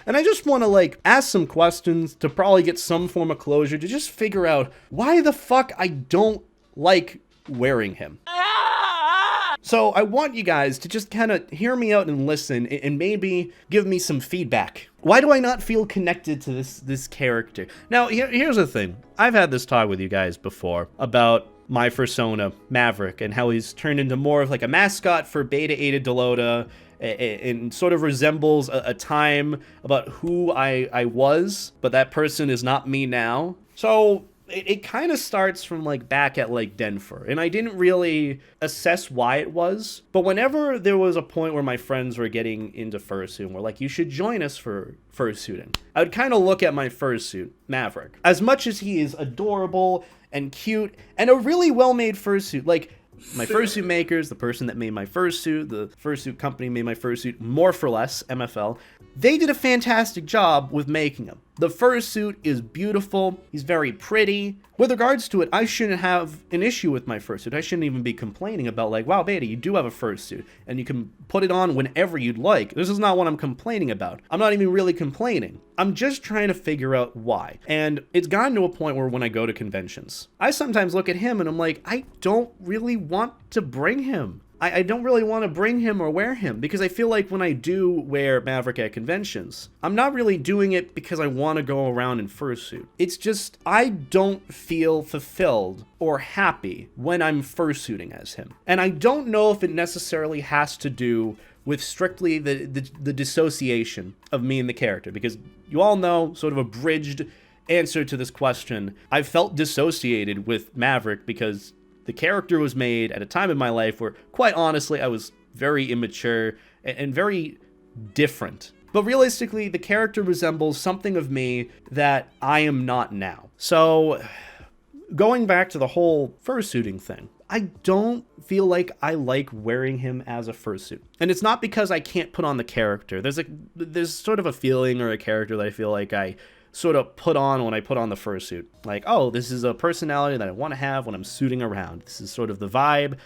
And I just want to like ask some questions to probably get some form of closure to just figure out why the fuck I don't like wearing him. So I want you guys to just kind of hear me out and listen and maybe give me some feedback. Why do I not feel connected to this character? Now, here's the thing. I've had this talk with you guys before about my Fursona, Maverick, and how he's turned into more of like a mascot for BetaEtaDelota and sort of resembles a time about who I was, but that person is not me now. So it kind of starts from like back at like Denver, and I didn't really assess why it was, but whenever there was a point where my friends were getting into fursuit and were like, you should join us for fursuiting, I would kind of look at my fursuit, Maverick. As much as he is adorable and cute and a really well-made fursuit, like my fursuit makers, the person that made my fursuit, the fursuit company made my fursuit, More for Less, MFL, they did a fantastic job with making him. The fursuit is beautiful, he's very pretty. With regards to it, I shouldn't have an issue with my fursuit. I shouldn't even be complaining about like, wow, Beta, you do have a fursuit, and you can put it on whenever you'd like. This is not what I'm complaining about. I'm not even really complaining. I'm just trying to figure out why. And it's gotten to a point where when I go to conventions, I sometimes look at him and I'm like, I don't really want to bring him. I don't really want to bring him or wear him, because I feel like when I do wear Maverick at conventions, I'm not really doing it because I want to go around in fursuit. It's just, I don't feel fulfilled or happy when I'm fursuiting as him. And I don't know if it necessarily has to do with strictly the dissociation of me and the character, because you all know, sort of abridged answer to this question, I felt dissociated with Maverick because the character was made at a time in my life where, quite honestly, I was very immature and very different. But realistically, the character resembles something of me that I am not now. So, going back to the whole fursuiting thing, I don't feel like I like wearing him as a fursuit. And it's not because I can't put on the character. There's sort of a feeling or a character that I feel like I sort of put on when I put on the fursuit. Like, oh, this is a personality that I want to have when I'm suiting around. This is sort of the vibe,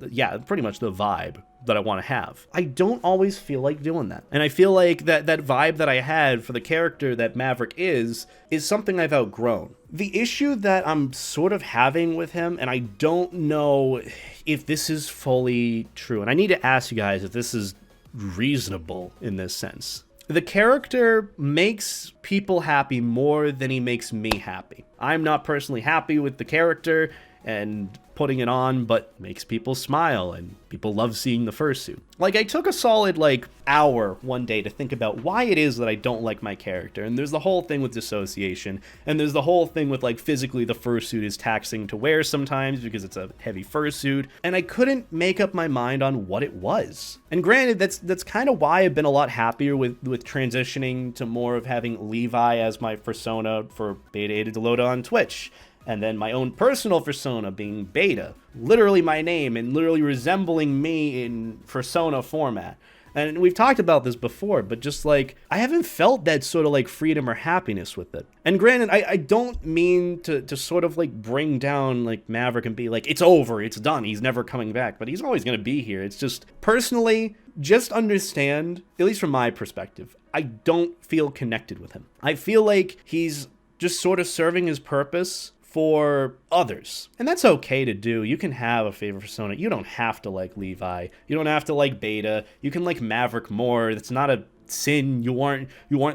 yeah, pretty much the vibe that I want to have. I don't always feel like doing that. And I feel like that vibe that I had for the character that Maverick is something I've outgrown. The issue that I'm sort of having with him, and I don't know if this is fully true, and I need to ask you guys if this is reasonable in this sense. The character makes people happy more than he makes me happy. I'm not personally happy with the character and putting it on, but makes people smile and people love seeing the fursuit. Like, I took a solid hour one day to think about why it is that I don't like my character, and there's the whole thing with dissociation, and there's the whole thing with physically the fursuit is taxing to wear sometimes because it's a heavy fursuit, and I couldn't make up my mind on what it was. And granted, that's kind of why I've been a lot happier with transitioning to more of having Levi as my Fursona for BetaEtaDelota on Twitch. And then my own personal Fursona being Beta, literally my name and literally resembling me in Fursona format. And we've talked about this before, but just I haven't felt that sort of freedom or happiness with it. And granted, I don't mean to sort of bring down Maverick and be it's over, it's done, he's never coming back, but he's always going to be here. It's just, personally, just understand, at least from my perspective, I don't feel connected with him. I feel like he's just sort of serving his purpose for others. And that's okay to do. You can have a favorite persona. You don't have to like Levi. You don't have to like Beta. You can like Maverick more. That's not a sin. You aren't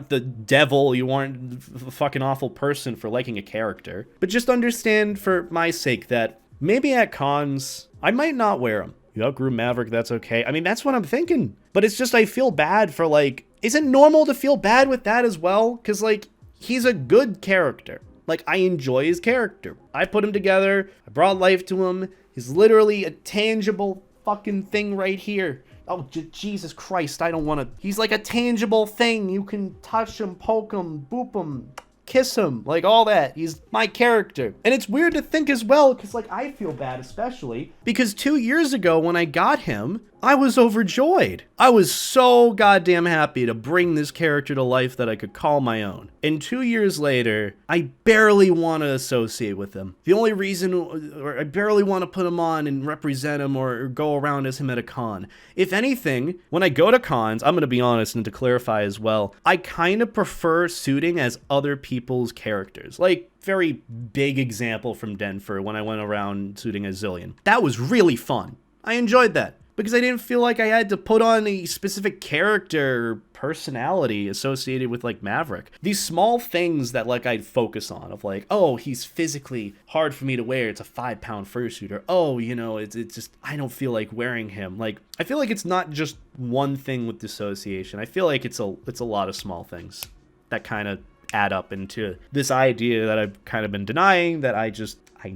the devil. You aren't a fucking awful person for liking a character. But just understand for my sake that maybe at cons, I might not wear him. You outgrew Maverick, that's okay. I mean, that's what I'm thinking. But it's just I feel bad for is it normal to feel bad with that as well? Because he's a good character. I enjoy his character. I put him together. I brought life to him. He's literally a tangible fucking thing right here. Oh, Jesus Christ, I don't want to. He's a tangible thing. You can touch him, poke him, boop him, kiss him, all that. He's my character. And it's weird to think as well, because I feel bad especially, because 2 years ago when I got him, I was overjoyed. I was so goddamn happy to bring this character to life that I could call my own. And 2 years later, I barely want to associate with him. The only reason, or I barely want to put him on and represent him or go around as him at a con. If anything, when I go to cons, I'm going to be honest and to clarify as well, I kind of prefer suiting as other people's characters. Like, very big example from Denver when I went around suiting as Zillion. That was really fun. I enjoyed that because I didn't feel like I had to put on a specific character or personality associated with like Maverick. These small things that like I'd focus on of like, oh, he's physically hard for me to wear. It's a 5-pound fursuit. Or, oh, you know, it's just, I don't feel like wearing him. Like, I feel like it's not just one thing with dissociation. I feel like it's a lot of small things that kind of add up into this idea that I've kind of been denying, that I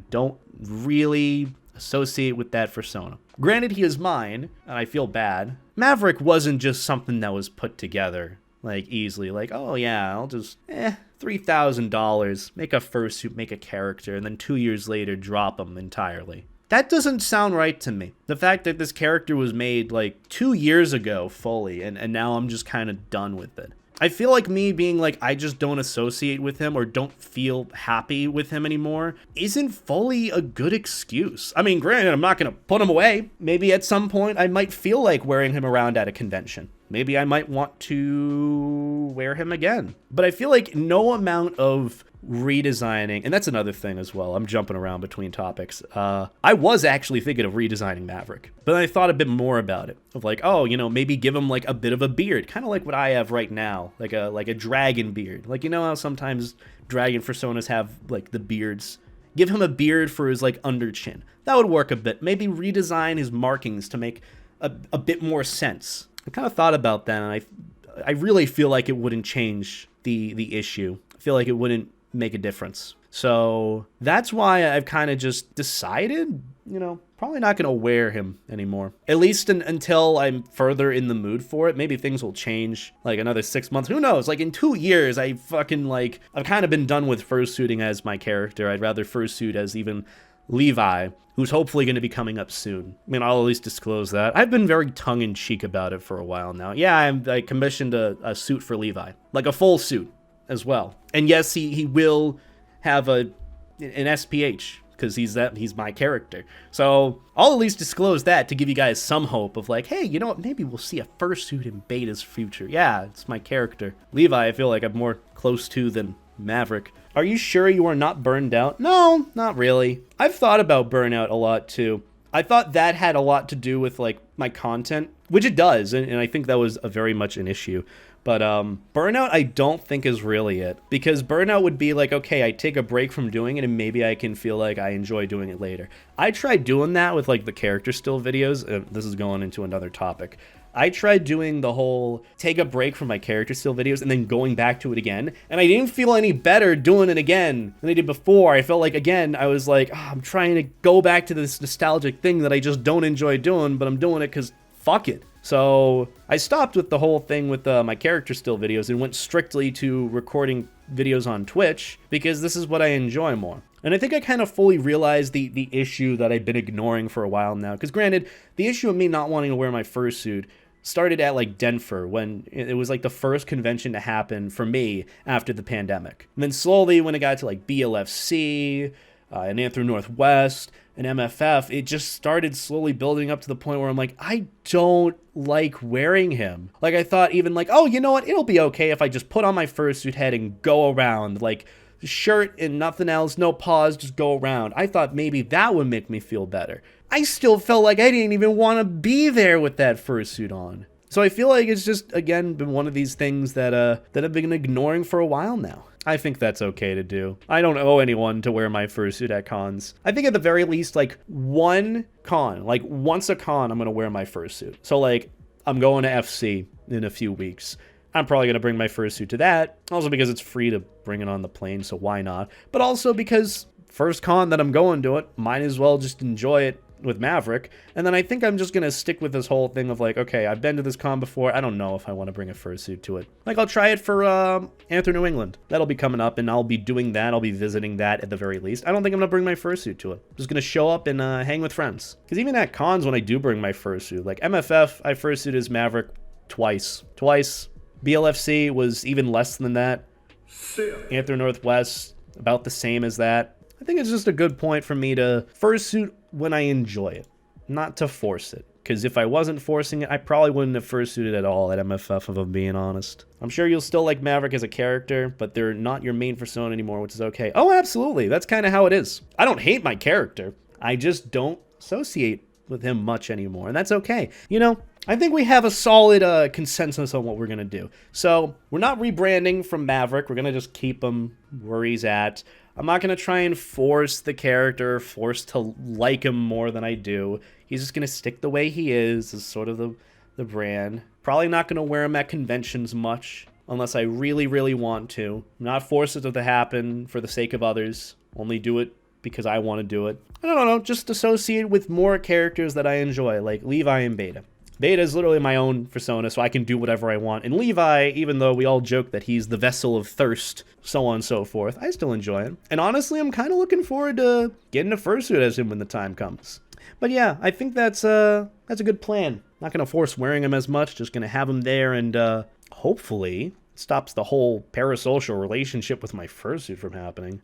don't really associate with that Fursona. Granted, he is mine, and I feel bad. Maverick wasn't just something that was put together, like, easily. Like, oh yeah, I'll just, $3,000, make a fursuit, make a character, and then 2 years later, drop him entirely. That doesn't sound right to me. The fact that this character was made, like, 2 years ago fully, and now I'm just kind of done with it. I feel like me being like, I just don't associate with him or don't feel happy with him anymore isn't fully a good excuse. I mean, granted, I'm not going to put him away. Maybe at some point I might feel like wearing him around at a convention. Maybe I might want to wear him again. But I feel like no amount of redesigning, and that's another thing as well, I'm jumping around between topics. I was actually thinking of redesigning Maverick, but then I thought a bit more about it, of like, oh, you know, maybe give him like a bit of a beard, kind of like what I have right now, like a dragon beard. Like, you know how sometimes dragon Fursonas have like the beards? Give him a beard for his like under chin. That would work a bit. Maybe redesign his markings to make a bit more sense. I kind of thought about that, and I really feel like it wouldn't change the issue. I feel like it wouldn't make a difference. So that's why I've kind of just decided, you know, probably not going to wear him anymore. At least until I'm further in the mood for it. Maybe things will change, like another 6 months. Who knows? Like in 2 years, I've kind of been done with fursuiting as my character. I'd rather fursuit as even Levi, who's hopefully going to be coming up soon. I mean, I'll at least disclose that. I've been very tongue-in-cheek about it for a while now. Yeah, I commissioned a suit for Levi, like a full suit as well. And yes, he will have an SPH, because he's my character. So I'll at least disclose that to give you guys some hope of like, hey, you know what, maybe we'll see a fursuit in Beta's future. Yeah, it's my character. Levi, I feel like I'm more close to than Maverick. Are you sure you are not burned out? No, not really. I've thought about burnout a lot too. I thought that had a lot to do with like my content, which it does, and I think that was a very much an issue. But burnout, I don't think is really it. Because burnout would be like, okay, I take a break from doing it and maybe I can feel like I enjoy doing it later. I tried doing that with like the character still videos. This is going into another topic. I tried doing the whole take a break from my character still videos and then going back to it again. And I didn't feel any better doing it again than I did before. I felt like, again, I was like, I'm trying to go back to this nostalgic thing that I just don't enjoy doing, but I'm doing it because fuck it. So I stopped with the whole thing with my character still videos and went strictly to recording videos on Twitch because this is what I enjoy more. And I think I kind of fully realized the issue that I've been ignoring for a while now. Because granted, the issue of me not wanting to wear my fursuit started at like Denver when it was like the first convention to happen for me after the pandemic. And then slowly when it got to like BLFC, and Anthro Northwest, and MFF, it just started slowly building up to the point where I'm like, I don't like wearing him. Like I thought even like, oh, you know what? It'll be okay if I just put on my fursuit head and go around, like shirt and nothing else, no pause, just go around. I thought maybe that would make me feel better. I still felt like I didn't even want to be there with that fursuit on. So I feel like it's just, again, been one of these things that I've been ignoring for a while now. I think that's okay to do. I don't owe anyone to wear my fursuit at cons. I think at the very least, like one con, like once a con, I'm going to wear my fursuit. So like I'm going to FC in a few weeks. I'm probably going to bring my fursuit to that. Also because it's free to bring it on the plane, so why not? But also because first con that I'm going to it, might as well just enjoy it with Maverick, and then I think I'm just gonna stick with this whole thing of like, okay, I've been to this con before, I don't know if I want to bring a fursuit to it. Like, I'll try it for Anther New England. That'll be coming up, and I'll be doing that, I'll be visiting that at the very least. I don't think I'm gonna bring my fursuit to it. I'm just gonna show up and hang with friends. Because even at cons when I do bring my fursuit, like MFF, I fursuit as Maverick twice. BLFC was even less than that. Anther Northwest, about the same as that. I think it's just a good point for me to fursuit when I enjoy it, not to force it. Because if I wasn't forcing it, I probably wouldn't have fursuited at all at MFF, if I'm being honest. I'm sure you'll still like Maverick as a character, but they're not your main persona anymore, which is okay. Oh, absolutely. That's kind of how it is. I don't hate my character. I just don't associate with him much anymore, and that's okay. You know, I think we have a solid consensus on what we're going to do. So, we're not rebranding from Maverick. We're going to just keep him where he's at. I'm not going to try and force the character, force to like him more than I do. He's just going to stick the way he is sort of the brand. Probably not going to wear him at conventions much, unless I really, really want to. Not force it to happen for the sake of others. Only do it because I want to do it. I don't know, just associate with more characters that I enjoy, like Levi and Beta. Beta is literally my own persona, so I can do whatever I want. And Levi, even though we all joke that he's the vessel of thirst, so on and so forth, I still enjoy him. And honestly, I'm kind of looking forward to getting a fursuit as him when the time comes. But yeah, I think that's a good plan. Not going to force wearing him as much, just going to have him there, and hopefully stops the whole parasocial relationship with my fursuit from happening.